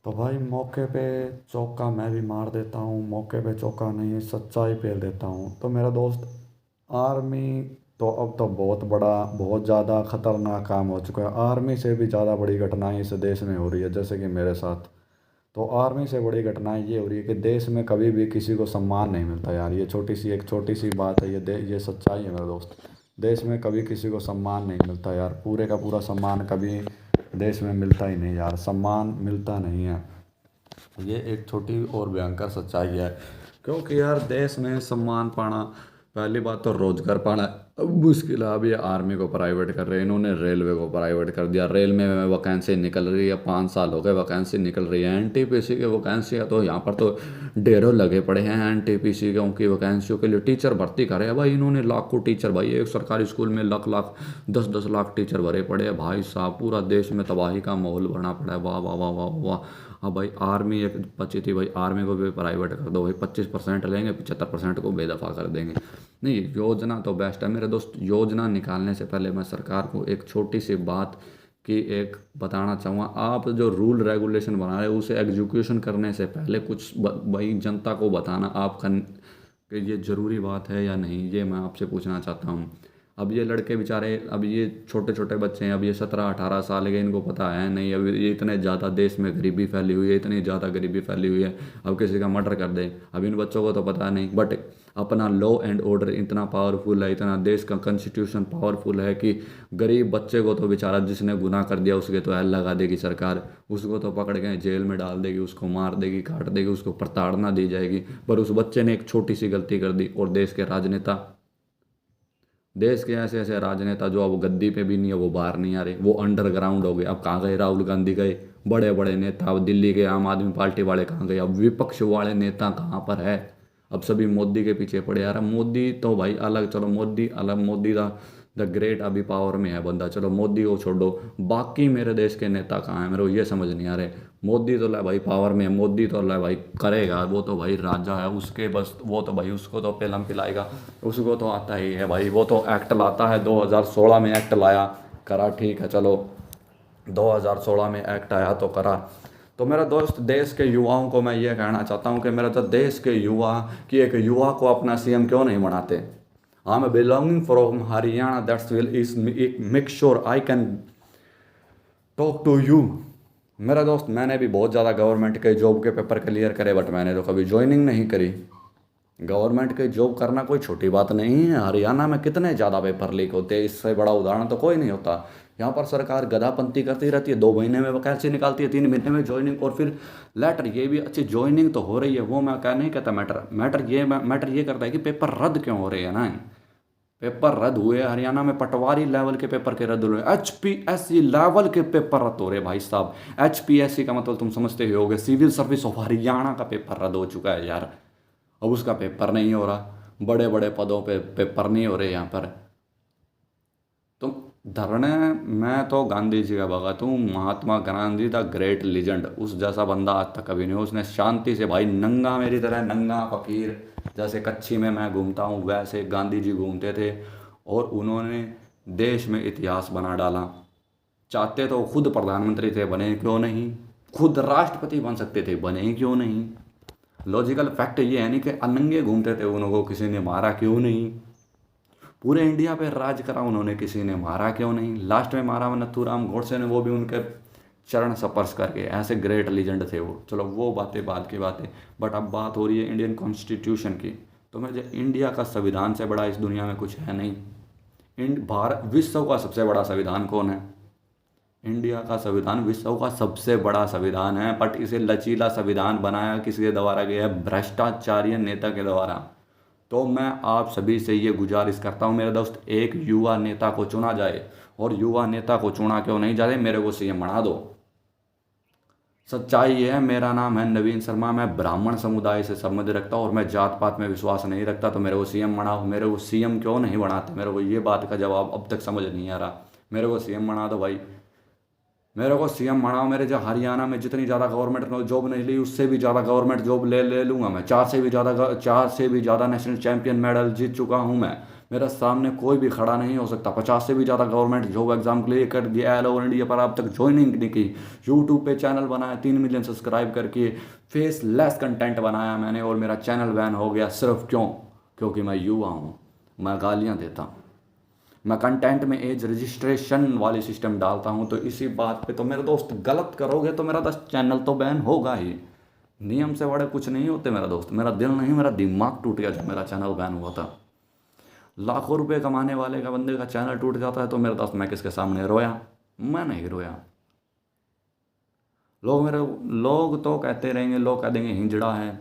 तो भाई मौके पे चौका मैं भी मार देता हूँ, मौके पे चौका नहीं सच्चाई पेल देता हूँ। तो मेरा दोस्त, आर्मी तो अब तो बहुत बड़ा, बहुत ज़्यादा खतरनाक काम हो चुका है। आर्मी से भी ज़्यादा बड़ी घटनाएं इस देश में हो रही है, जैसे कि मेरे साथ। तो आर्मी से बड़ी घटनाएं ये हो रही है कि देश में कभी भी किसी को सम्मान नहीं मिलता यार। ये छोटी सी बात है, ये सच्चाई है मेरा दोस्त। देश में कभी किसी को सम्मान नहीं मिलता यार, पूरे का पूरा सम्मान कभी देश में मिलता ही नहीं यार, सम्मान मिलता नहीं है। ये एक छोटी और भयंकर सच्चाई है। क्योंकि यार देश में सम्मान पाना, पहली बात तो रोजगार पाना अब मुश्किल है। अब ये आर्मी को प्राइवेट कर रहे हैं, इन्होंने रेलवे को प्राइवेट कर दिया। रेलवे में वैकेंसी निकल रही है, 5 साल हो गए वैकेंसी निकल रही है। एनटीपीसी की वैकेंसी है तो यहाँ पर तो ढेरों लगे पड़े हैं एनटीपीसी के, उनकी वैकेंसियों के लिए टीचर भर्ती करे भाई इन्होंने। लाखों टीचर भाई, एक सरकारी स्कूल में लाख लाख 10-10 लाख टीचर भरे पड़े हैं भाई साहब। पूरा देश में तबाही का माहौल बना पड़ा है। वाह वाह वाह वाह वाह। हाँ भाई, आर्मी एक बची थी भाई, आर्मी को भी प्राइवेट कर दो भाई। 25% लेंगे, 75% को बेदफा कर देंगे। नहीं, योजना तो बेस्ट है मेरे दोस्त। योजना निकालने से पहले मैं सरकार को एक छोटी सी बात की एक बताना चाहूँगा। आप जो रूल रेगुलेशन बना रहे हो उसे एग्जीक्यूशन करने से पहले कुछ भाई जनता को बताना आप कि ये ज़रूरी बात है या नहीं, ये मैं आपसे पूछना चाहता हूँ। अब ये लड़के बेचारे, अब ये छोटे छोटे बच्चे हैं, अब ये 17-18 साल के, इनको पता है नहीं। अब ये इतने ज़्यादा देश में गरीबी फैली हुई है, इतनी ज़्यादा गरीबी फैली हुई है। अब किसी का मर्डर कर दे, अब इन बच्चों को तो पता नहीं। बट अपना लॉ एंड ऑर्डर इतना पावरफुल है, इतना देश का कॉन्स्टिट्यूशन पावरफुल है कि गरीब बच्चे को तो बेचारा, जिसने गुनाह कर दिया उसके तो एल लगा देगी सरकार। उसको तो पकड़ के जेल में डाल देगी, उसको मार देगी, काट देगी, उसको प्रताड़ना दी जाएगी। पर उस बच्चे ने एक छोटी सी गलती कर दी और देश के राजनेता, देश के ऐसे ऐसे राजनेता जो अब गद्दी पे भी नहीं है, वो बाहर नहीं आ रहे, वो अंडरग्राउंड हो गए। अब कहाँ गए राहुल गांधी, गए बड़े बड़े नेता। अब दिल्ली के आम आदमी पार्टी वाले कहाँ गए, अब विपक्ष वाले नेता कहाँ पर है। अब सभी मोदी के पीछे पड़े यार। अब मोदी तो भाई अलग, चलो मोदी अलग, मोदी द ग्रेट अभी पावर में है बंदा, चलो मोदी को छोड़ो। बाकी मेरे देश के नेता कहाँ हैं, मेरे को ये समझ नहीं आ रहे। मोदी तो ला भाई पावर में है, मोदी तो ला भाई करेगा, वो तो भाई राजा है, उसके बस वो तो भाई उसको तो पेलम पिलाएगा। उसको तो आता ही है भाई, वो तो एक्ट लाता है। 2016 में एक्ट लाया, करा, ठीक है चलो। 2016 में एक्ट आया तो करा। तो मेरा दोस्त, देश के युवाओं को मैं ये कहना चाहता हूँ कि मेरा तो देश के युवा, कि एक युवा को अपना सीएम क्यों नहीं बनाते। I am belonging from Haryana, that's will is make sure I can talk to you. मेरा दोस्त, मैंने भी बहुत ज़्यादा गवर्नमेंट के जॉब के पेपर क्लियर करे, बट मैंने तो कभी ज्वाइनिंग नहीं करी। गवर्नमेंट के जॉब करना कोई छोटी बात नहीं है। हरियाणा में कितने ज़्यादा पेपर लीक होते हैं, इससे बड़ा उदाहरण तो कोई नहीं होता। यहाँ पर सरकार गधापंती करती रहती है, 2 महीने में वैकेंसी निकालती है, 3 महीने में ज्वाइनिंग, और फिर लेटर। ये भी अच्छी ज्वाइनिंग तो हो रही है, वो मैं क्या नहीं कहता। मैटर ये करता है कि पेपर रद्द क्यों हो रहे हैं ना। पेपर रद्द हुए हरियाणा में, पटवारी लेवल के पेपर के रद्द हुए, HPSC लेवल के पेपर रद्द हो रहे भाई साहब। HPSC का मतलब तुम समझते ही होगे, सिविल सर्विस ऑफ हरियाणा का पेपर रद्द हो चुका है यार। अब उसका पेपर नहीं हो रहा, बड़े बड़े पदों पे पेपर नहीं हो रहे यहाँ पर। तो धरने, मैं तो गांधी जी का भगत हूँ, Mahatma Gandhi the great legend, उस जैसा बंदा आज तक कभी नहीं। उसने शांति से भाई, नंगा, मेरी तरह नंगा फकीर, जैसे कच्छी में मैं घूमता हूँ वैसे गांधी जी घूमते थे। और उन्होंने देश में इतिहास बना डाला। चाहते तो खुद प्रधानमंत्री थे, बने क्यों नहीं। खुद राष्ट्रपति बन सकते थे, बने ही क्यों नहीं। लॉजिकल फैक्ट ये है नहीं कि नंगे घूमते थे, उनको किसी ने मारा क्यों नहीं। पूरे इंडिया पे राज करा उन्होंने, किसी ने मारा क्यों नहीं। लास्ट में मारा नथुराम गोडसे ने, वो भी उनके चरण स्पर्श करके। ऐसे ग्रेट लीजेंड थे वो। चलो वो बातें बाद की बातें, बट अब बात हो रही है इंडियन कॉन्स्टिट्यूशन की। तो मुझे, इंडिया का संविधान से बड़ा इस दुनिया में कुछ है नहीं। भारत विश्व का सबसे बड़ा संविधान कौन है। इंडिया का संविधान विश्व का सबसे बड़ा संविधान है, बट इसे लचीला संविधान बनाया किसके द्वारा गया है, भ्रष्टाचारी नेता के द्वारा। तो मैं आप सभी से ये गुजारिश करता हूँ मेरे दोस्त, एक युवा नेता को चुना जाए। और युवा नेता को चुना क्यों नहीं जाए, मेरे को सीएम बना दो। सच्चाई ये है, मेरा नाम है नवीन शर्मा, मैं ब्राह्मण समुदाय से संबंध रखता हूँ और मैं जात पात में विश्वास नहीं रखता। तो मेरे को सीएम बनाओ। मेरे को सीएम क्यों नहीं बनाते, मेरे को ये बात का जवाब अब तक समझ नहीं आ रहा। मेरे को सीएम बना दो भाई, मेरे को सीएम बनाओ। मेरे जो हरियाणा में जितनी ज़्यादा गवर्नमेंट जॉब नहीं ली, उससे भी ज़्यादा गवर्नमेंट जॉब ले ले लूँगा मैं। 4 से भी ज़्यादा नेशनल चैंपियन मेडल जीत चुका हूँ मैं। मेरे सामने कोई भी खड़ा नहीं हो सकता। 50 से भी ज़्यादा गवर्नमेंट जॉब एग्जाम क्लियर कर दिया ऑल ओवर इंडिया, पर अब तक ज्वाइनिंग नहीं की। यूट्यूब पे चैनल बनाया 3 मिलियन सब्सक्राइब करके, फेसलेस कंटेंट बनाया मैंने और मेरा चैनल बैन हो गया। सिर्फ क्यों? क्योंकि मैं युवा हूँ, मैं गालियाँ देता हूँ, मैं कंटेंट में एज रजिस्ट्रेशन वाली सिस्टम डालता हूँ। तो इसी बात पे तो मेरे दोस्त गलत करोगे तो मेरा तो चैनल तो बैन होगा ही। नियम से बड़े कुछ नहीं होते मेरा दोस्त। मेरा दिल नहीं, मेरा दिमाग टूट गया जब मेरा चैनल बैन हुआ था। लाखों रुपए कमाने वाले का बंदे का चैनल टूट जाता है तो मेरे दोस्त मैं किसके सामने रोया? मैं नहीं रोया। लोग तो कहते रहेंगे, लोग कह देंगे हिंजड़ा है,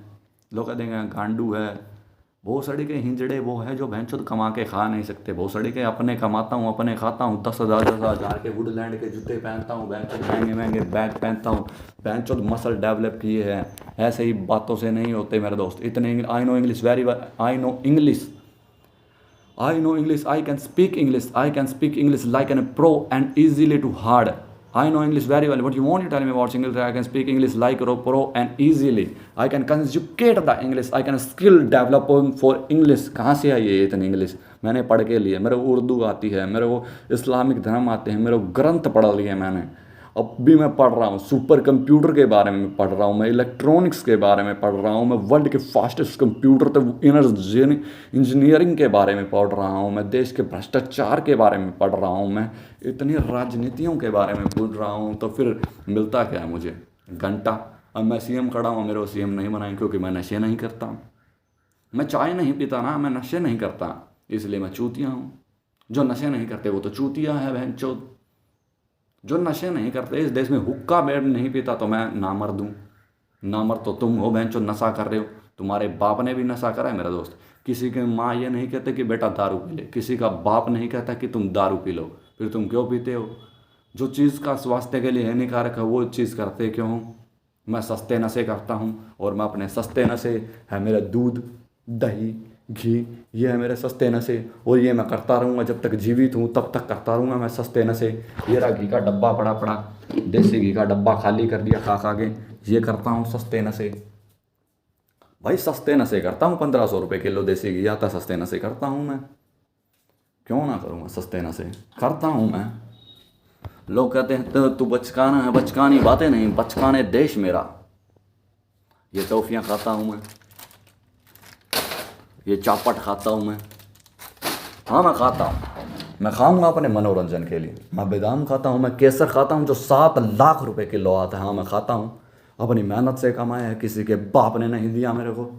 लोग कह देंगे गांडू है। भोसड़ी के हिंजड़े वो है जो भैंचोद कमा के खा नहीं सकते। भोसड़ी के अपने कमाता हूँ, अपने खाता हूँ। 10,000 के वुडलैंड के जूते पहनता हूँ, भैंचोद महंगे महंगे बैग पहनता हूँ, भैंचोद मसल डेवलप किए हैं। ऐसे ही बातों से नहीं होते मेरे दोस्त। इतने I know English very well, I know English, I can speak English, I can speak English like a pro and easily to hard. I know English very well. What you want to tell me about English? I can speak English like a pro and easily. I can conjugate the English. I can skill developing for English. कहाँ से आई ये इतनी English? मैंने पढ़ के लिए, मेरे को उर्दू आती है, मेरे को इस्लामिक धर्म आते हैं, मेरे को ग्रंथ पढ़ लिए मैंने। अब भी मैं पढ़ रहा हूँ, सुपर कंप्यूटर के बारे में पढ़ रहा हूँ, मैं इलेक्ट्रॉनिक्स के बारे में पढ़ रहा हूँ, मैं वर्ल्ड के फास्टेस्ट कंप्यूटर तो इंजीनियरिंग के बारे में पढ़ रहा हूँ, मैं देश के भ्रष्टाचार के बारे में पढ़ रहा हूँ, मैं इतनी राजनीतियों के बारे में पढ़ रहा हूँ। तो फिर मिलता क्या है मुझे? घंटा। अब मैं सीएम खड़ा हूँ, मेरे को सीएम नहीं बनाएं क्योंकि मैं नशे नहीं करता, मैं चाय नहीं पीता ना, मैं नशे नहीं करता, इसलिए मैं चूतिया हूँ। जो नशे नहीं करते वो तो चूतिया है बहनचोद। जो नशे नहीं करते इस देश में, हुक्का बेड नहीं पीता तो मैं नामर्द हूँ। नामर्द तो तुम हो बहनचोद, नशा कर रहे हो। तुम्हारे बाप ने भी नशा करा है मेरा दोस्त। किसी की माँ ये नहीं कहते कि बेटा दारू पी ले, किसी का बाप नहीं कहता कि तुम दारू पी लो, फिर तुम क्यों पीते हो? जो चीज़ का स्वास्थ्य के लिए हानिकारक है वो चीज़ करते क्यों हो? मैं सस्ते नशे करता हूँ और मैं अपने सस्ते नशे है मेरा दूध, दही, घी, ये है मेरे सस्ते नशे और ये मैं करता रहूँगा जब तक जीवित हूँ, तब तक करता रहूँगा मैं सस्ते नशे। ये रहा घी का डब्बा पड़ा पड़ा, देसी घी का डब्बा खाली कर दिया खा खा के, ये करता हूँ सस्ते नशे। भाई सस्ते नशे करता हूँ, 1500 रुपये किलो देसी घी आता, सस्ते नशे करता हूँ मैं। क्यों ना करूँगा? सस्ते नशे करता हूँ मैं। लोग कहते हैं तो तू बचकाना है, बचकानी बातें नहीं, बचकाने देश मेरा। ये टॉफियाँ खाता हूँ मैं, ये चापट खाता हूँ मैं। हाँ मैं खाता हूँ, मैं खाऊंगा अपने मनोरंजन के लिए। मैं बादाम खाता हूँ, मैं केसर खाता हूँ जो 7 लाख रुपए किलो आता है। हाँ मैं खाता हूँ, अपनी मेहनत से कमाया है, किसी के बाप ने नहीं दिया मेरे को।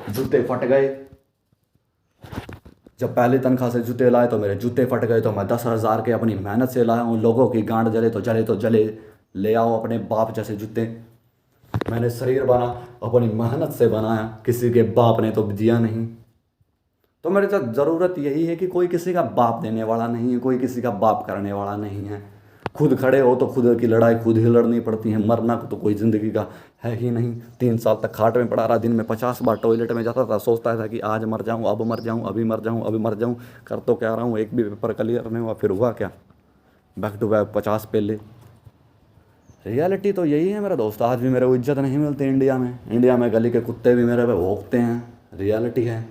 जूते फट गए, जब पहली तनख्वाह से जूते लाए तो मेरे जूते फट गए, तो मैं 10,000 के अपनी मेहनत से लाया हूँ। लोगों की गांड जले तो जले, ले आओ अपने बाप जैसे जूते। मैंने शरीर बना अपनी मेहनत से बनाया, किसी के बाप ने तो दिया नहीं। तो मेरे साथ ज़रूरत यही है कि कोई किसी का बाप देने वाला नहीं है, कोई किसी का बाप करने वाला नहीं है। खुद खड़े हो तो खुद की लड़ाई खुद ही लड़नी पड़ती है। मरना तो कोई ज़िंदगी का है ही नहीं। 3 साल तक खाट में पड़ा रहा, दिन में 50 बार टॉयलेट में जाता था, सोचता था कि आज मर जाऊँ, अब मर जाऊँ, अभी मर जाऊँ, अभी मर जाऊँ। कर तो क्या रहा हूँ, एक भी पेपर क्लियर नहीं हुआ, फिर हुआ क्या? बैक टू बैक 50 पहले। रियलिटी तो यही है मेरा दोस्त। आज भी मेरे को इज्जत नहीं मिलती इंडिया में। इंडिया में गली के कुत्ते भी मेरे पे भौंकते हैं। रियलिटी है।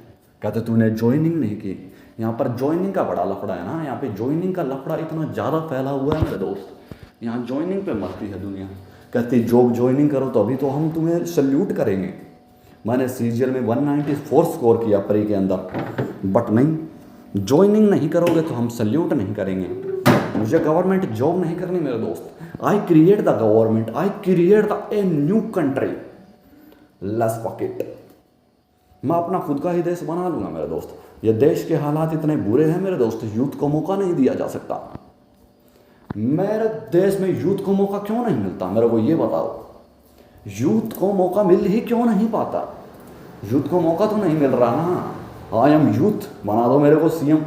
कहते तूने ज्वाइनिंग नहीं की। यहाँ पर ज्वाइनिंग का बड़ा लफड़ा है ना, यहाँ पे ज्वाइनिंग का लफड़ा इतना ज़्यादा फैला हुआ है मेरे दोस्त। यहाँ ज्वाइनिंग पे मरती है दुनिया। कहती जॉब ज्वाइनिंग करो तो अभी तो हम तुम्हें सल्यूट करेंगे। मैंने सीजीएल में 194 स्कोर किया प्री के अंदर, बट नहीं, ज्वाइनिंग नहीं करोगे तो हम सल्यूट नहीं करेंगे। मुझे गवर्नमेंट जॉब नहीं करनी मेरे दोस्त। I create the government, I create the a new country, less pocket. मैं अपना खुद का ही देश बना लूँगा मेरे दोस्त। ये देश के हालात इतने बुरे हैं मेरे दोस्त, यूथ को मौका नहीं दिया जा सकता। मेरे देश में यूथ को मौका क्यों नहीं मिलता, मेरे को ये बताओ। यूथ को मौका मिल ही क्यों नहीं पाता? यूथ को मौका तो नहीं मिल रहा ना। आई एम यूथ, बना दो मेरे को सीएम,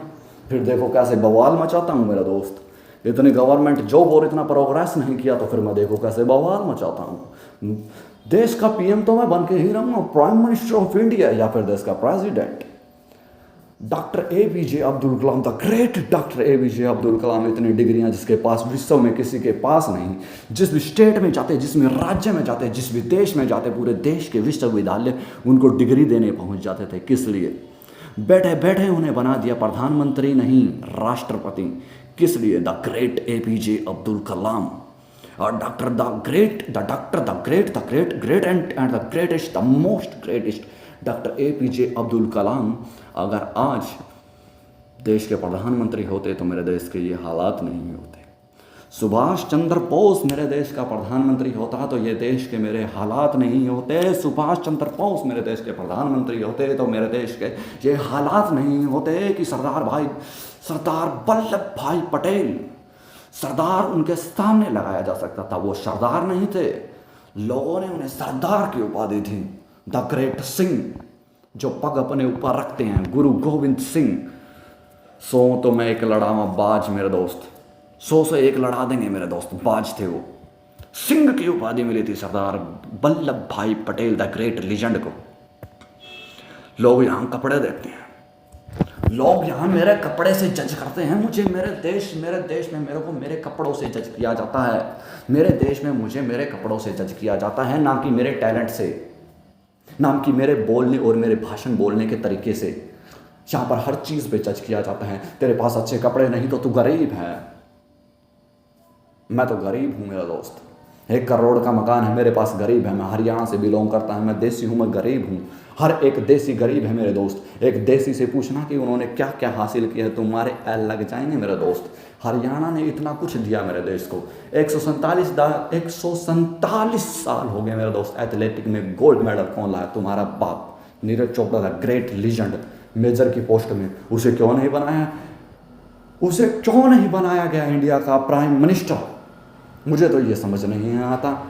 फिर देखो कैसे बवाल मचाता हूँ मेरा दोस्त। इतनी गवर्नमेंट जॉब और इतना प्रोग्रेस नहीं किया तो फिर मैं देखो कैसे बवाल मचाता हूँ। देश का पीएम तो मैं बन के ही रहूँगा, प्राइम मिनिस्टर ऑफ इंडिया, या फिर देश का president. Doctor APJ Abdul Kalam, the great doctor APJ Abdul Kalam, इतनी डिग्रियां जिसके पास विश्व में किसी के पास नहीं। जिस भी स्टेट में जाते, जिस भी राज्य में जाते, जिस भी देश में जाते, पूरे देश के विश्वविद्यालय उनको डिग्री देने पहुंच जाते थे। किस लिए? बैठे बैठे उन्हें बना दिया प्रधानमंत्री नहीं राष्ट्रपति। किस लिए? The great APJ Abdul Kalam और doctor the great the doctor the great the great great and the greatest the most greatest doctor APJ Abdul Kalam अगर आज देश के प्रधानमंत्री होते तो मेरे देश के ये हालात नहीं होते। सुभाष चंद्र बोस मेरे देश का प्रधानमंत्री होता तो ये देश के मेरे हालात नहीं होते। सुभाष चंद्र बोस मेरे देश के प्रधानमंत्री होते तो मेरे देश के ये हालात नहीं होते कि सरदार वल्लभ भाई पटेल, सरदार उनके सामने लगाया जा सकता था। वो सरदार नहीं थे, लोगों ने उन्हें सरदार की उपाधि दी। द ग्रेट सिंह जो पग अपने ऊपर रखते हैं, गुरु गोविंद सिंह। 100 तो मैं एक लड़ावा बाज मेरे दोस्त, 100 से एक लड़ा देंगे मेरे दोस्त, बाज थे वो। सिंह की उपाधि मिली थी सरदार वल्लभ भाई पटेल द ग्रेट लीजेंड को। लोग यहाँ कपड़े देखते हैं, लोग यहाँ मेरे कपड़े से जज करते हैं मुझे। मेरे देश में मेरे को मेरे कपड़ों से जज किया जाता है। मेरे देश में मुझे मेरे कपड़ों से जज किया जाता है, ना कि मेरे टैलेंट से, ना कि मेरे बोलने और मेरे भाषण बोलने के तरीके से। यहाँ पर हर चीज़ पे जज किया जाता है। तेरे पास अच्छे कपड़े नहीं तो तू गरीब है। मैं तो गरीब हूँ मेरा दोस्त, 1 करोड़ का मकान है मेरे पास, गरीब है। मैं हरियाणा से बिलोंग करता हूँ, मैं देसी हूँ, मैं गरीब हूँ। हर एक देसी गरीब है मेरे दोस्त। एक देसी से पूछना कि उन्होंने क्या क्या हासिल किया है, तुम्हारे एल लग जाएंगे मेरे दोस्त। हरियाणा ने इतना कुछ दिया मेरे देश को। 147 साल हो गए मेरे दोस्त। एथलेटिक में गोल्ड मेडल कौन लाया? तुम्हारा बाप नीरज चोपड़ा था, ग्रेट लीजेंड, मेजर की पोस्ट में। उसे क्यों नहीं बनाया गया इंडिया का प्राइम मिनिस्टर? मुझे तो ये समझ नहीं आता।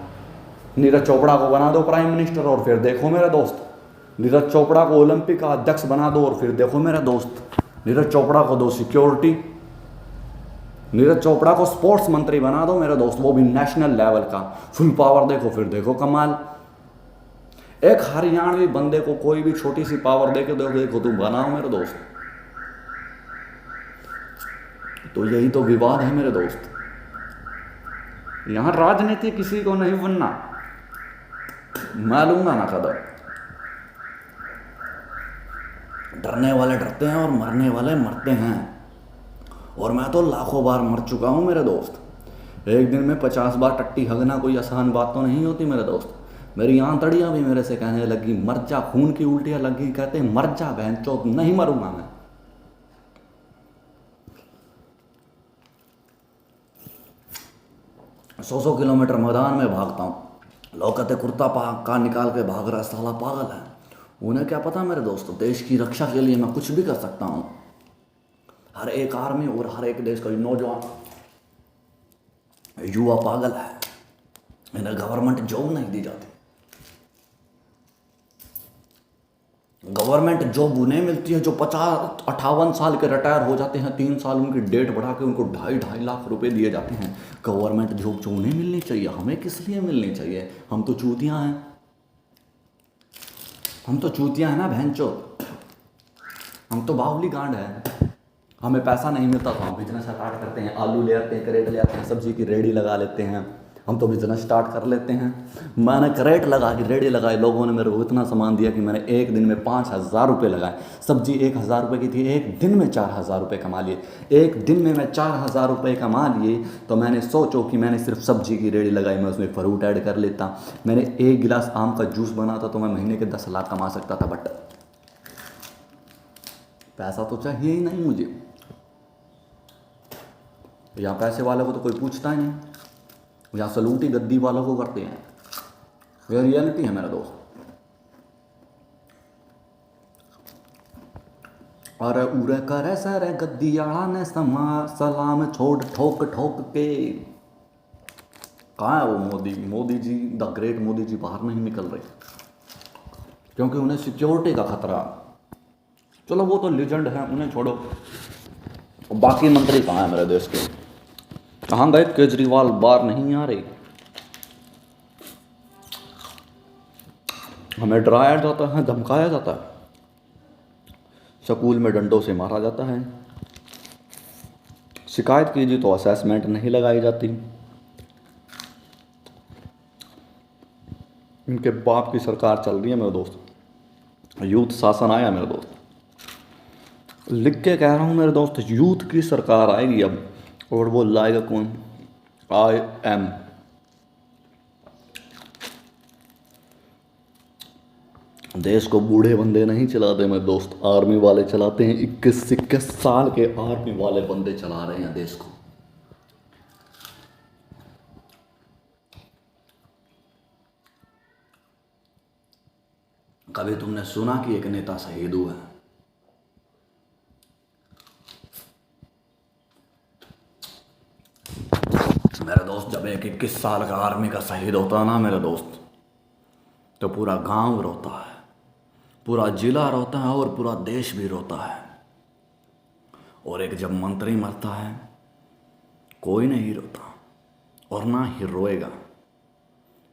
नीरज चोपड़ा को बना दो प्राइम मिनिस्टर और फिर देखो मेरा दोस्त, नीरज चोपड़ा को ओलंपिक का अध्यक्ष बना दो और फिर देखो मेरा दोस्त, नीरज चोपड़ा को दो सिक्योरिटी, नीरज चोपड़ा को स्पोर्ट्स मंत्री बना दो मेरा दोस्त, वो भी नेशनल लेवल का, फुल पावर देखो, फिर देखो कमाल। एक हरियाणवी बंदे को कोई भी छोटी सी पावर दे के देखो तुम बनाओ मेरे दोस्त। तो यही तो विवाद है मेरे दोस्त। यहां राजनीति किसी को नहीं बनना, मैं लूंगा ना कदम। डरने वाले डरते हैं और मरने वाले मरते हैं, और मैं तो लाखों बार मर चुका हूं मेरे दोस्त। एक दिन में 50 बार टट्टी हगना कोई आसान बात तो नहीं होती मेरे दोस्त। मेरी आंतड़ियां भी मेरे से कहने लगी मर जा, खून की उल्टियां लगी, कहते मर जा बहन चौथ। नहीं मरूंगा मैं। 100 किलोमीटर मैदान में भागता हूँ, लोग कहते कुर्ता का निकाल के भाग रहा है, साला पागल है। उन्हें क्या पता मेरे दोस्तों, देश की रक्षा के लिए मैं कुछ भी कर सकता हूँ। हर एक आर्मी और हर एक देश का नौजवान युवा पागल है, इन्हें गवर्नमेंट जॉब नहीं दी जाती। गवर्नमेंट जॉब उन्हें मिलती है जो 50-58 साल के रिटायर हो जाते हैं, 3 साल उनकी डेट बढ़ा के उनको 2.5 लाख रुपए दिए जाते हैं। गवर्नमेंट जॉब जो उन्हें मिलनी चाहिए, हमें किस लिए मिलनी चाहिए? हम तो चूतियां हैं, हम तो चूतियां हैं ना बहनचो, हम तो बाहुली गांड है। हमें पैसा नहीं मिलता तो हम बिजनेस स्टार्ट करते हैं, आलू ले आते हैं, करेट ले आते हैं, सब्जी की रेडी लगा लेते हैं, हम तो बिजनेस स्टार्ट कर लेते हैं। मैंने करेट लगा के रेडी लगाई, लोगों ने मेरे को इतना सामान दिया कि मैंने एक दिन में 5,000 रुपये लगाए। सब्जी 1,000 रुपये की थी, एक दिन में 4,000 रुपये कमा लिए। एक दिन में मैं 4,000 रुपये कमा लिए तो मैंने सोचो कि मैंने सिर्फ सब्जी की रेडी लगाई, मैं उसमें फ्रूट ऐड कर लेता। मैंने 1 गिलास आम का जूस बनाता तो मैं महीने के 10 लाख कमा सकता था। बट पैसा तो चाहिए ही नहीं मुझे। यहाँ पैसे वालों को तो कोई पूछता ही नहीं, यहाँ सलूट ही गद्दी वालों को करते हैं। यह रियलिटी है मेरा दोस्त। अरे उरे करे सरे गद्दियाड़ा ने सलाम छोड़ ठोक ठोक के। कहाँ है वो मोदी जी, द ग्रेट मोदी जी बाहर नहीं निकल रहे क्योंकि उन्हें सिक्योरिटी का खतरा। चलो वो तो लीजेंड है, उन्हें छोड़ो। बाकी मंत्री कहाँ है मेरे देश के? कहाँ गए? केजरीवाल बाहर नहीं आ रहे। हमें डराया जाता है, धमकाया जाता है, स्कूल में डंडों से मारा जाता है, शिकायत कीजिए तो असेसमेंट नहीं लगाई जाती। इनके बाप की सरकार चल रही है मेरे दोस्त, यूथ शासन आया मेरे दोस्त। लिख के कह रहा हूँ मेरे दोस्त, यूथ की सरकार आएगी अब, और वो लाएगा कौन? IM। देश को बूढ़े बंदे नहीं चलाते मेरे दोस्त, आर्मी वाले चलाते हैं। 21-21 साल के आर्मी वाले बंदे चला रहे हैं देश को। कभी तुमने सुना कि एक नेता शहीद हुआ है? मेरे दोस्त, जब एक 21 साल का आर्मी का शहीद होता है ना मेरे दोस्त, तो पूरा गांव रोता है, पूरा जिला रोता है, और पूरा देश भी रोता है। और एक जब मंत्री मरता है, कोई नहीं रोता और ना ही रोएगा।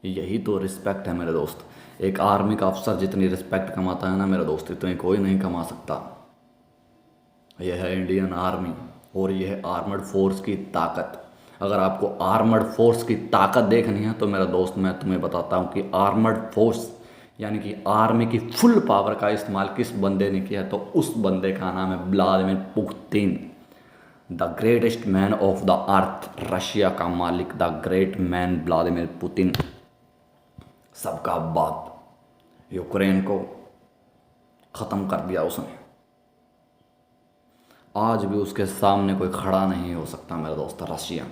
यही तो रिस्पेक्ट है मेरे दोस्त। एक आर्मी का अफसर जितनी रिस्पेक्ट कमाता है ना मेरे दोस्त, इतनी कोई नहीं कमा सकता। यह है इंडियन आर्मी, और यह है आर्मर्ड फोर्स की ताकत। अगर आपको आर्मर्ड फोर्स की ताकत देखनी है तो मेरा दोस्त, मैं तुम्हें बताता हूँ कि आर्मर्ड फोर्स यानी कि आर्मी की फुल पावर का इस्तेमाल किस बंदे ने किया, तो उस बंदे का नाम है Vladimir Putin, the greatest man of the earth. Russia का मालिक, the great man Vladimir Putin, सबका बाप। यूक्रेन को ख़त्म कर दिया उसने। आज भी उसके सामने कोई खड़ा नहीं हो सकता मेरे दोस्त। रशिया,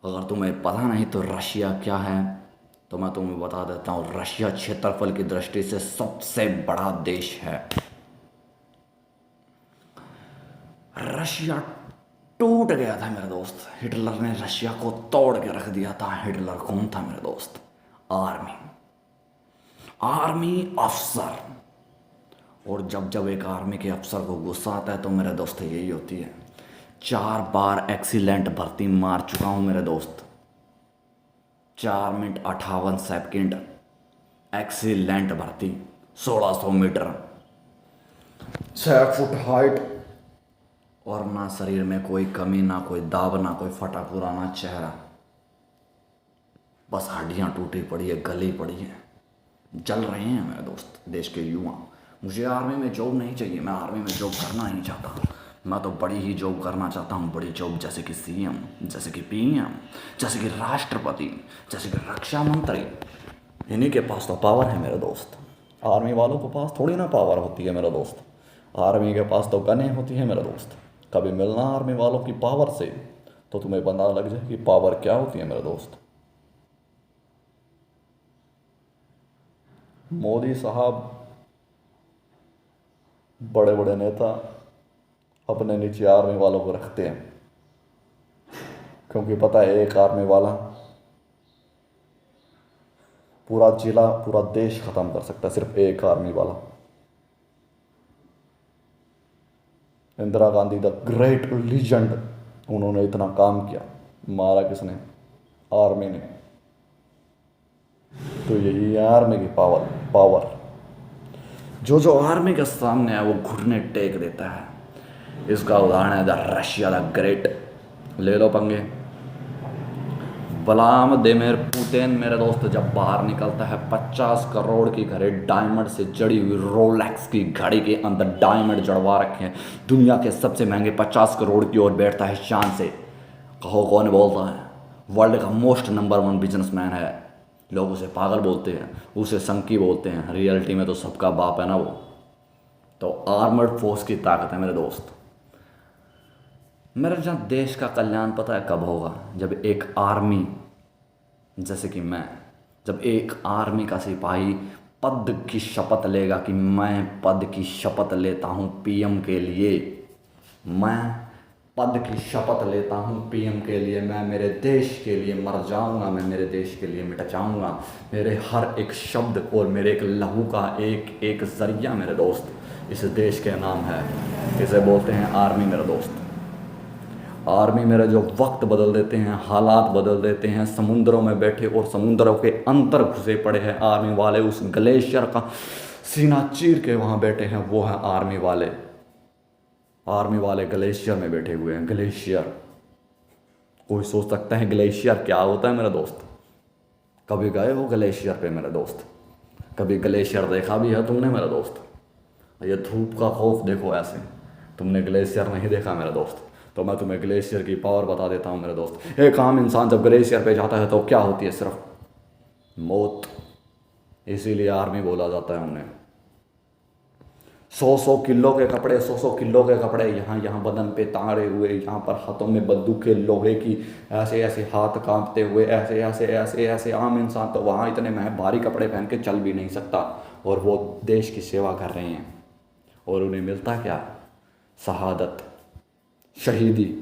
अगर तुम्हें पता नहीं तो रशिया क्या है, तो मैं तुम्हें बता देता हूँ। रशिया क्षेत्रफल की दृष्टि से सबसे बड़ा देश है। रशिया टूट गया था मेरे दोस्त, हिटलर ने रशिया को तोड़ के रख दिया था। हिटलर कौन था मेरे दोस्त? आर्मी अफसर। और जब जब एक आर्मी के अफसर को गुस्सा आता है तो मेरे दोस्त यही होती है। 4 बार एक्सीलेंट भर्ती मार चुका हूँ मेरे दोस्त, 4 मिनट 58 सेकंड एक्सीलेंट भर्ती, 1600 मीटर, 6 फुट हाइट, और ना शरीर में कोई कमी, ना कोई दाब, ना कोई फटा पुराना चेहरा, बस हड्डियाँ टूटी पड़ी है, गली पड़ी है। जल रहे हैं मेरे दोस्त देश के युवा। मुझे आर्मी में जॉब नहीं चाहिए, मैं आर्मी में जॉब करना नहीं चाहता। मैं तो बड़ी ही जॉब करना चाहता हूँ, बड़ी जॉब, जैसे कि CM, जैसे कि PM, जैसे कि राष्ट्रपति, जैसे कि रक्षा मंत्री। इन्हीं के पास तो पावर है मेरे दोस्त। आर्मी वालों के पास थोड़ी ना पावर होती है मेरा दोस्त। आर्मी के पास तो गनें होती हैं मेरा दोस्त। कभी मिलना आर्मी वालों की पावर से तो तुम्हें पता लग जाए कि पावर क्या होती है मेरा दोस्त। मोदी साहब, बड़े बड़े नेता अपने नीचे आर्मी वालों को रखते हैं, क्योंकि पता है एक आर्मी वाला पूरा जिला, पूरा देश खत्म कर सकता है, सिर्फ एक आर्मी वाला। Indira Gandhi, the great legend, उन्होंने इतना काम किया, मारा किसने? आर्मी ने। तो यही है आर्मी की पावर। जो आर्मी के सामने है वो घुटने टेक देता है। इसका उदाहरण है द रशिया द ग्रेट। ले लो पंगे। व्लादिमीर पुतिन मेरे दोस्त जब बाहर निकलता है, 50 करोड़ की घड़ी डायमंड से जड़ी हुई रोलेक्स की घड़ी के अंदर डायमंड जड़वा रखे हैं। दुनिया के सबसे महंगे 50 करोड़ की ओर बैठता है शान से। कहो कौन बोलता है? वर्ल्ड का मोस्ट नंबर 1 बिजनेसमैन है। लोग उसे पागल बोलते हैं, उसे संकी बोलते हैं, रियलिटी में तो सबका बाप है ना वो। तो आर्मर्ड फोर्स की ताकत है मेरे दोस्त। मेरे जहाँ देश का कल्याण पता है कब होगा? जब एक आर्मी, जैसे कि मैं, जब एक आर्मी का सिपाही पद की शपथ लेगा कि मैं पद की शपथ लेता हूँ PM के लिए, मैं पद की शपथ लेता हूँ PM के लिए, मैं मेरे देश के लिए मर जाऊँगा, मैं मेरे देश के लिए मिट जाऊँगा। मेरे हर एक शब्द और मेरे एक लहू का एक एक जरिया मेरे दोस्त इस देश के नाम है। इसे बोलते हैं आर्मी मेरे दोस्त। आर्मी मेरे जो वक्त बदल देते हैं, हालात बदल देते हैं। समुद्रों में बैठे और समुद्रों के अंतर घुसे पड़े हैं आर्मी वाले, उस ग्लेशियर का सीना चीर के वहाँ बैठे हैं, वो है आर्मी वाले। आर्मी वाले ग्लेशियर में बैठे हुए हैं। ग्लेशियर, कोई सोच सकता है ग्लेशियर क्या होता है मेरा दोस्त? कभी गए हो ग्लेशियर पे मेरे दोस्त? कभी ग्लेशियर देखा भी है तुमने मेरा दोस्त? ये धूप का खौफ देखो ऐसे। तुमने ग्लेशियर नहीं देखा मेरे दोस्त, तो मैं तुम्हें ग्लेशियर की पावर बता देता हूँ मेरे दोस्त। एक आम इंसान जब ग्लेशियर पे जाता है तो क्या होती है? सिर्फ मौत। इसीलिए आर्मी बोला जाता है उन्हें। 100 किलो के कपड़े, 100 किलो के कपड़े यहाँ यहाँ बदन पे ताड़े हुए, यहाँ पर हाथों में बंदूकें लोहे की, ऐसे ऐसे हाथ कांपते हुए, ऐसे ऐसे ऐसे ऐसे। आम इंसान तो वहाँ इतने भारी कपड़े पहन के चल भी नहीं सकता, और वो देश की सेवा कर रहे हैं। और उन्हें मिलता क्या? शहादत, शहीदी।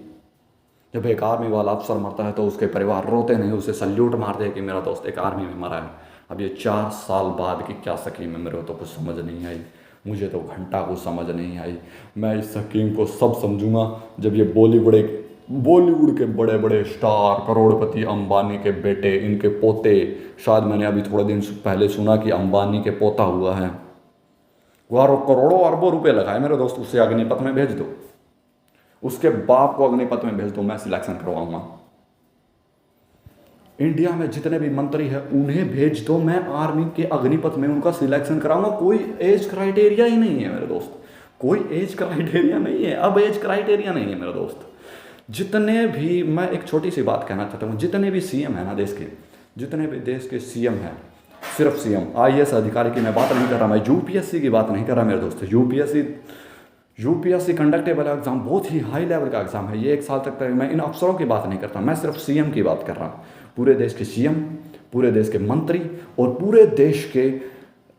जब एक आर्मी वाला अफसर मरता है तो उसके परिवार रोते नहीं, उसे सल्यूट मारते हैं कि मेरा दोस्त एक आर्मी में मरा है। अब ये 4 साल बाद की क्या स्कीम है, मेरे को तो कुछ समझ नहीं आई। मुझे तो घंटा कुछ समझ नहीं आई। मैं इस स्कीम को सब समझूंगा जब ये बॉलीवुड के बड़े बड़े स्टार, करोड़पति, अंबानी के बेटे, इनके पोते, शायद मैंने अभी थोड़े दिन पहले सुना कि अंबानी के पोता हुआ है, वो करोड़ों अरबों रुपए लगाए मेरे दोस्त, उससे अग्निपथ में भेज दो। उसके बाप को अग्निपथ में भेज दो, मैं सिलेक्शन करवाऊंगा। इंडिया में जितने भी मंत्री हैं उन्हें भेज दो, मैं आर्मी के अग्निपथ में उनका सिलेक्शन कराऊंगा। कोई एज क्राइटेरिया ही नहीं है मेरे दोस्त, कोई एज क्राइटेरिया नहीं है। अब एज क्राइटेरिया नहीं है मेरे दोस्त। जितने भी, मैं एक छोटी सी बात कहना चाहता हूँ, जितने भी सीएम है ना देश के, जितने भी देश के सीएम हैं, सिर्फ सीएम, आईएएस अधिकारी की मैं बात नहीं कर रहा, मैं यूपीएससी की बात नहीं कर रहा मेरे दोस्त। यूपीएससी कंडक्टेबल एग्जाम बहुत ही हाई लेवल का एग्जाम है, ये 1 साल तक मैं इन अफसरों की बात नहीं करता, मैं सिर्फ सीएम की बात कर रहा हूँ। पूरे देश के सीएम, पूरे देश के मंत्री और पूरे देश के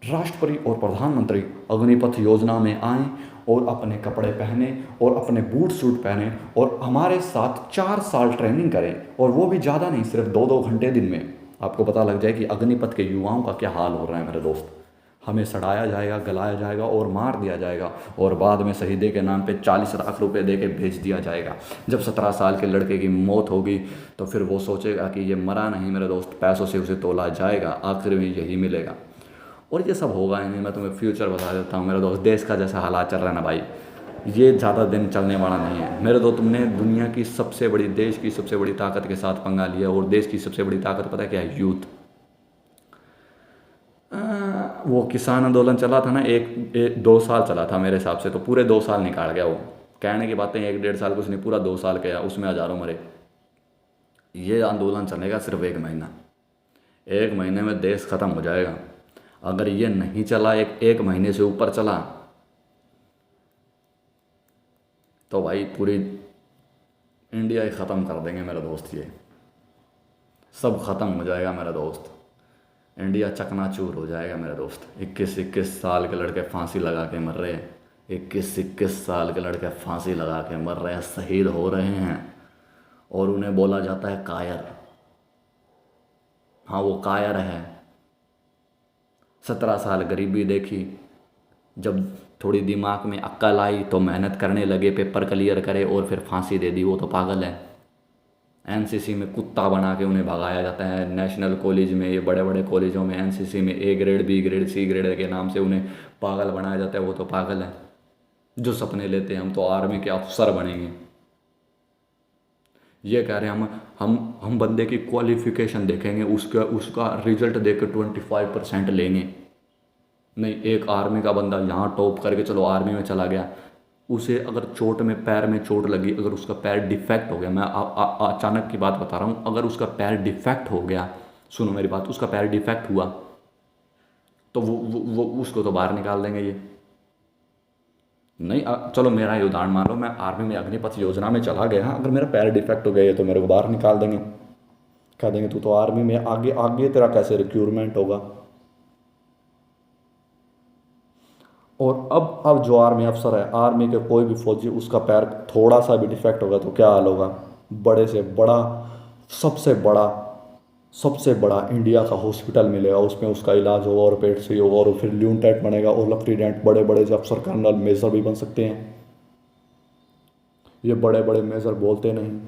राष्ट्रपति और प्रधानमंत्री अग्निपथ योजना में आए और अपने कपड़े पहने और अपने बूट सूट पहने और हमारे साथ 4 साल ट्रेनिंग करें, और वो भी ज़्यादा नहीं, सिर्फ 2-2 घंटे दिन में। आपको पता लग जाए कि अग्निपथ के युवाओं का क्या हाल हो रहा है मेरे दोस्त। हमें सड़ाया जाएगा, गलाया जाएगा और मार दिया जाएगा, और बाद में शहीदे के नाम पे 40 लाख रुपए दे के भेज दिया जाएगा। जब 17 साल के लड़के की मौत होगी तो फिर वो सोचेगा कि ये मरा नहीं मेरे दोस्त, पैसों से उसे तोला जाएगा, आखिर में यही मिलेगा। और ये सब होगा ही नहीं। मैं तुम्हें फ्यूचर बता देता हूँ मेरे दोस्त, देश का जैसा हालात चल रहा है ना भाई, ये ज़्यादा दिन चलने वाला नहीं है मेरे दोस्त। तुमने दुनिया की सबसे बड़ी, देश की सबसे बड़ी ताकत के साथ पंगा लिया, और देश की सबसे बड़ी ताकत पता है क्या है? यूथ। वो किसान आंदोलन चला था ना, 1-2 साल चला था मेरे हिसाब से, तो पूरे 2 साल निकाल गया वो। कहने की बातें 1-1.5 साल, कुछ नहीं, पूरा 2 साल गया, उसमें हज़ारों मरे। ये आंदोलन चलेगा सिर्फ 1 महीना, 1 महीने में देश ख़त्म हो जाएगा। अगर ये नहीं चला, एक महीने से ऊपर चला, तो भाई पूरी इंडिया ही ख़त्म कर देंगे मेरे दोस्त। ये सब ख़त्म हो जाएगा मेरा दोस्त, इंडिया चकनाचूर हो जाएगा मेरे दोस्त। 21-21 साल के लड़के फांसी लगा के मर रहे हैं, 21-21 साल के लड़के फांसी लगा के मर रहे हैं, शहीद हो रहे हैं, और उन्हें बोला जाता है कायर। हाँ, वो कायर है। 17 साल गरीबी देखी, जब थोड़ी दिमाग में अक्ल आई तो मेहनत करने लगे, पेपर क्लियर करे और फिर फांसी दे दी। वो तो पागल है। एनसीसी में कुत्ता बना के उन्हें भगाया जाता है। नेशनल कॉलेज में, ये बड़े बड़े कॉलेजों में एनसीसी में A grade, B grade, C grade के नाम से उन्हें पागल बनाया जाता है। वो तो पागल है जो सपने लेते हैं हम तो आर्मी के अफसर बनेंगे। ये कह रहे हैं हम बंदे की क्वालिफिकेशन देखेंगे, उसका रिजल्ट देख के 25% लेंगे। नहीं, एक आर्मी का बंदा यहाँ टॉप करके चलो आर्मी में चला गया, उसे अगर चोट में, पैर में चोट लगी, अगर उसका पैर डिफेक्ट हो गया, मैं अचानक की बात बता रहा हूँ, अगर उसका पैर डिफेक्ट हो गया, सुनो मेरी बात, उसका पैर डिफेक्ट हुआ तो वो उसको तो बाहर निकाल देंगे ये। नहीं, चलो मेरा ही उदाहरण मान लो, मैं आर्मी में अग्निपथ योजना में चला गया, अगर मेरा पैर डिफेक्ट हो गया तो मेरे को बाहर निकाल देंगे, कह देंगे तू तो आर्मी में आगे तेरा कैसे रिक्रूटमेंट होगा। और अब जो आर्मी अफसर है, आर्मी के कोई भी फौजी, उसका पैर थोड़ा सा भी डिफेक्ट होगा तो क्या हाल होगा? बड़े से बड़ा, सबसे बड़ा इंडिया का हॉस्पिटल मिलेगा, उसमें उसका इलाज होगा और पेट से होगा, और फिर ल्यूटेंट बनेगा और लेफ्टिनेंट, बड़े बड़े जो अफसर, कर्नल, मेजर भी बन सकते हैं। ये बड़े बड़े मेजर बोलते नहीं,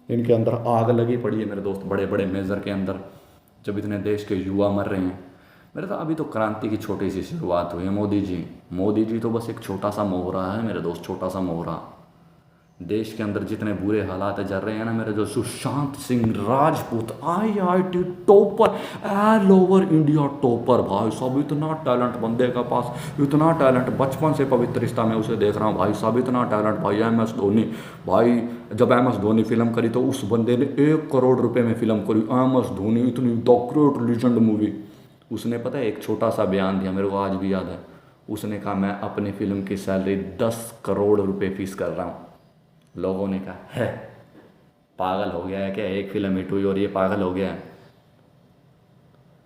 इनके अंदर आग लगी पड़ी है मेरे दोस्त, बड़े बड़े मेजर के अंदर, जब इतने देश के युवा मर रहे हैं। मेरे तो अभी तो क्रांति की छोटी सी शुरुआत हुई है। मोदी जी तो बस एक छोटा सा मोहरा है मेरे दोस्त, छोटा सा मोहरा। देश के अंदर जितने बुरे हालात चल रहे हैं ना मेरे जो Sushant Singh Rajput IIT topper, all over India topper, भाई साहब इतना टैलेंट बंदे के पास, इतना टैलेंट, बचपन से पवित्र रिश्ता मैं उसे देख रहा हूँ भाई साहब, इतना टैलेंट भाई। MS धोनी भाई, जब MS धोनी फिल्म करी तो उस बंदे ने 1 करोड़ रुपए में फिल्म करी। MS धोनी इतनी द ग्रेट लीजेंड मूवी। उसने पता है एक छोटा सा बयान दिया, मेरे को आज भी याद है। उसने कहा मैं अपनी फिल्म की सैलरी 10 करोड़ रुपए फीस कर रहा हूँ। लोगों ने कहा है पागल हो गया है क्या, एक फिल्म हिट हुई और ये पागल हो गया है।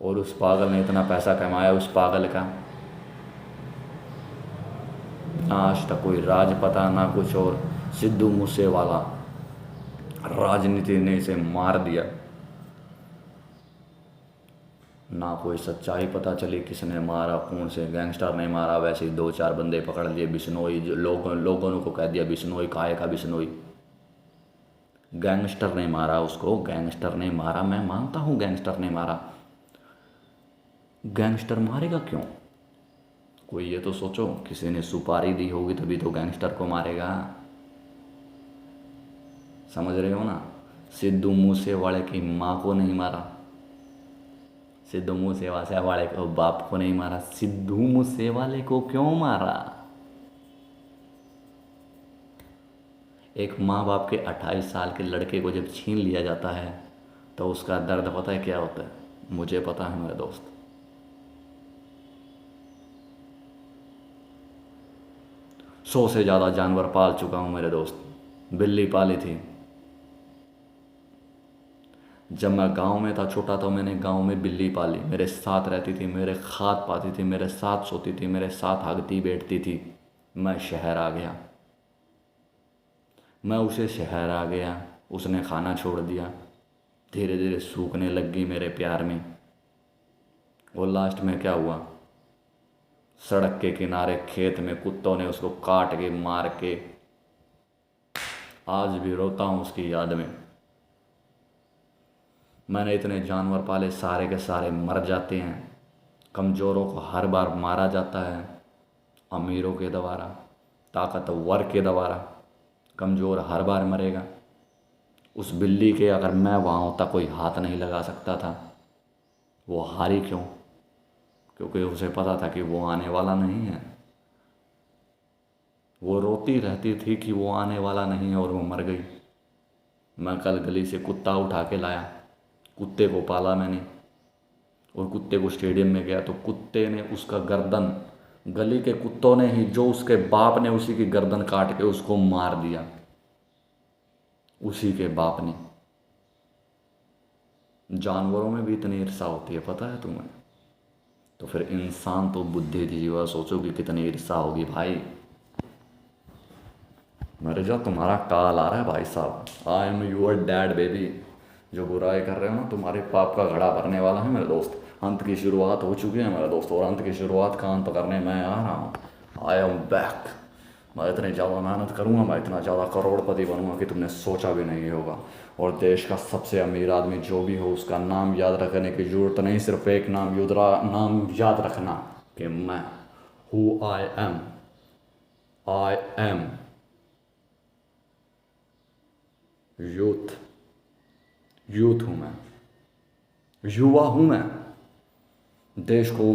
और उस पागल ने इतना पैसा कमाया, उस पागल का आज तक कोई राज पता ना कुछ। और सिद्धू मूसेवाला, राजनीति ने इसे मार दिया, ना कोई सच्चाई पता चली किसने मारा, कौन से गैंगस्टर ने मारा। वैसे ही 2-4 बंदे पकड़ लिए, बिश्नोई जो लोगों को कह दिया बिश्नोई, काहे का बिश्नोई। गैंगस्टर ने मारा उसको, गैंगस्टर ने मारा, मैं मानता हूँ गैंगस्टर ने मारा। गैंगस्टर मारेगा क्यों? कोई ये तो सोचो, किसी ने सुपारी दी होगी तभी तो गैंगस्टर को मारेगा। समझ रहे हो ना? सिद्धू मूसेवाले की माँ को नहीं मारा, सिद्धू मूसेवाले को बाप को नहीं मारा, सिद्धू मूसेवाले को क्यों मारा? एक माँ बाप के 28 साल के लड़के को जब छीन लिया जाता है तो उसका दर्द पता है क्या होता है? मुझे पता है मेरे दोस्त। सौ से ज़्यादा जानवर पाल चुका हूँ मेरे दोस्त। बिल्ली पाली थी जब मैं गांव में था छोटा, तो मैंने गांव में बिल्ली पाली, मेरे साथ रहती थी, मेरे खाद पाती थी, मेरे साथ सोती थी, मेरे साथ हागती बैठती थी। मैं शहर आ गया, मैं उसे शहर आ गया, उसने खाना छोड़ दिया, धीरे धीरे सूखने लग गई मेरे प्यार में। और लास्ट में क्या हुआ? सड़क के किनारे खेत में कुत्तों ने उसको काट के मार के, आज भी रोता हूँ उसकी याद में। मैंने इतने जानवर पाले, सारे के सारे मर जाते हैं। कमज़ोरों को हर बार मारा जाता है, अमीरों के द्वारा, ताकतवर के द्वारा। कमज़ोर हर बार मरेगा। उस बिल्ली के अगर मैं वहाँ होता कोई हाथ नहीं लगा सकता था। वो हारी क्यों? क्योंकि उसे पता था कि वो आने वाला नहीं है। वो रोती रहती थी कि वो आने वाला नहीं है और वो मर गई। मैं कल गली से कुत्ता उठा के लाया, कुत्ते को पाला मैंने, और कुत्ते को स्टेडियम में गया तो कुत्ते ने उसका गर्दन, गली के कुत्तों ने ही, जो उसके बाप ने उसी की गर्दन काट के उसको मार दिया, उसी के बाप ने। जानवरों में भी इतनी ईर्ष्या होती है, पता है तुम्हें? तो फिर इंसान तो बुद्धिजीवी, सोचो कि कितनी ईर्ष्या होगी भाई। मेरे जो तुम्हारा कॉल आ रहा है भाई साहब, I am your dad baby. जो बुराई कर रहे हो ना, तुम्हारे पाप का घड़ा भरने वाला है मेरे दोस्त। अंत की शुरुआत हो चुकी है मेरे दोस्त, और अंत की शुरुआत का अंत करने मैं आ रहा हूँ। I am back. मैं इतनी ज़्यादा मेहनत करूँगा, मैं इतना ज़्यादा करोड़पति बनूंगा कि तुमने सोचा भी नहीं होगा। और देश का सबसे अमीर आदमी जो भी हो, उसका नाम याद रखने की ज़रूरत नहीं, सिर्फ एक नाम याद रखना कि मैं हु आई एम यूथ हूँ मैं, युवा हूँ मैं। देश को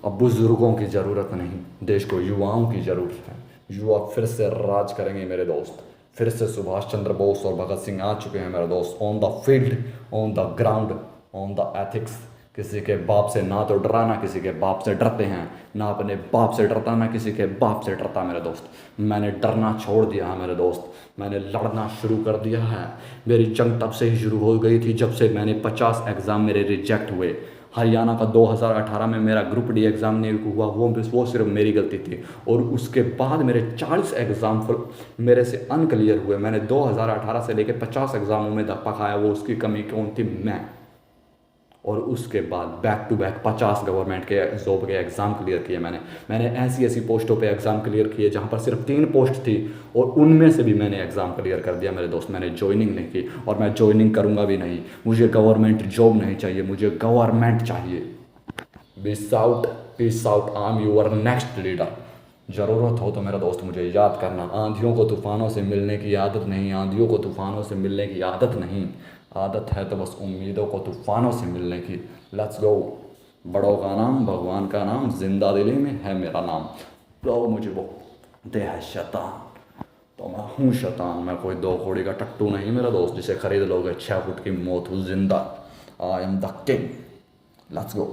अब बुजुर्गों की ज़रूरत नहीं, देश को युवाओं की ज़रूरत है। युवा फिर से राज करेंगे मेरे दोस्त। फिर से सुभाष चंद्र बोस और भगत सिंह आ चुके हैं मेरे दोस्त, on the field, on the ground, on the ethics. किसी के बाप से ना तो डरा, ना किसी के बाप से डरते हैं, ना अपने बाप से डरता, ना किसी के बाप से डरता मेरे दोस्त। मैंने डरना छोड़ दिया है मेरे दोस्त, मैंने लड़ना शुरू कर दिया है। मेरी जंग तब से ही शुरू हो गई थी जब से मैंने 50 एग्ज़ाम मेरे रिजेक्ट हुए। हरियाणा का 2018 में मेरा ग्रुप डी एग्ज़ाम नहीं हुआ, वो सिर्फ मेरी गलती थी। और उसके बाद मेरे 40 एग्ज़ाम मेरे से अनक्लियर हुए। मैंने 2018 से लेकर 50 एग्ज़ामों में धप्पा खाया, वो उसकी कमी कौन थी? मैं। और उसके बाद बैक टू बैक 50 गवर्नमेंट के जॉब के एग्ज़ाम क्लियर किए मैंने ऐसी पोस्टों पे एग्ज़ाम क्लियर किए जहाँ पर सिर्फ 3 पोस्ट थी, और उनमें से भी मैंने एग्ज़ाम क्लियर कर दिया मेरे दोस्त। मैंने ज्वाइनिंग नहीं की और मैं ज्वाइनिंग करूँगा भी नहीं। मुझे गवर्नमेंट जॉब नहीं चाहिए, मुझे गवर्नमेंट चाहिए। Peace out, I am your next leader. ज़रूरत हो तो मेरा दोस्त मुझे याद करना। आंधियों को तूफ़ानों से मिलने की आदत नहीं, आंधियों को तूफ़ानों से मिलने की आदत नहीं, आदत है तो बस उम्मीदों को तूफ़ानों से मिलने की। Let's go. बड़ों का नाम भगवान का नाम, जिंदा दिली में है मेरा नाम। लोग मुझे बोलते हैं शैतान, तो मैं हूँ शैतान। मैं कोई दो कौड़ी का टट्टू नहीं मेरा दोस्त जिसे खरीद लोगे 6 फुट की मौत हूँ जिंदा। I am the king. Let's go.